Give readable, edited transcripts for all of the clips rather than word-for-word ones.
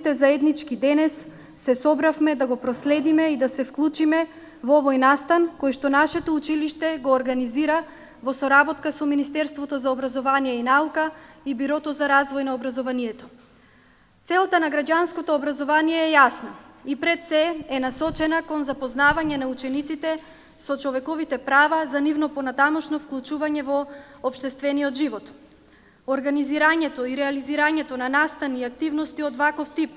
сите заеднички денес се собравме да го проследиме и да се вклучиме во овој настан кој што нашето училиште го организира во соработка со Министерството за образование и наука и Бирото за развој на образованието. Целта на граѓанското образование е јасна и пред се е насочена кон запознавање на учениците со човековите права за нивно понатамошно вклучување во општествениот живот. Организирањето и реализирањето на настани и активности од ваков тип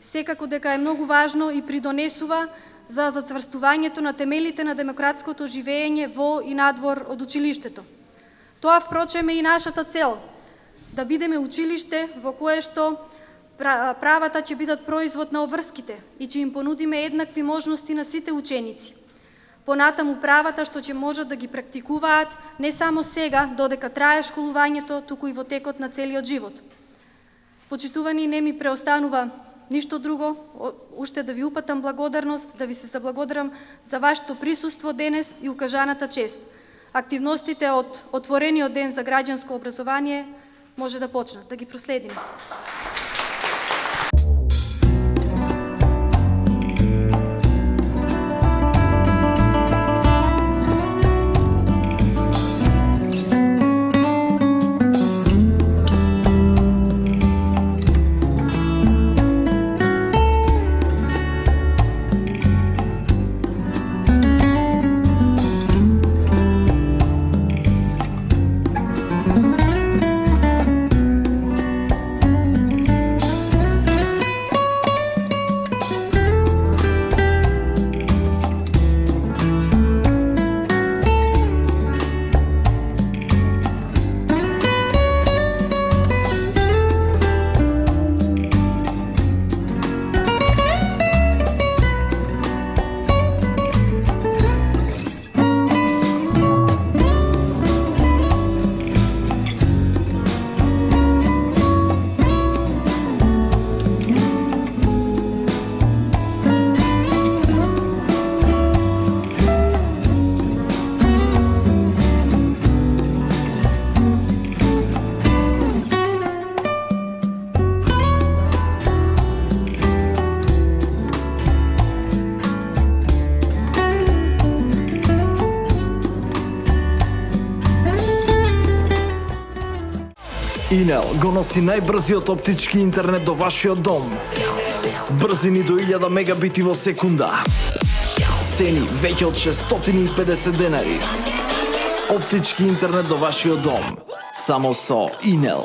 секако дека е многу важно и придонесува за зацврстувањето на темелите на демократското живење во и надвор од училиштето. Тоа впрочем е и нашата цел, да бидеме училиште во кое што правата ќе бидат производ на обврските и ќе им понудиме еднакви можности на сите ученици. Понатаму правата што ќе можат да ги практикуваат не само сега, додека трае школувањето, туку и во текот на целиот живот. Почитувани, не ми преостанува ништо друго, уште да ви упатам благодарност, да ви се заблагодарам за вашето присуство денес и укажаната чест. Активностите од отворениот ден за граѓанско образование може да почнат, да ги проследиме. Инел го носи најбрзиот оптички интернет до вашиот дом. Брзини до 1000 мегабити во секунда. Цени веќе од 650 денари. Оптички интернет до вашиот дом. Само со Инел.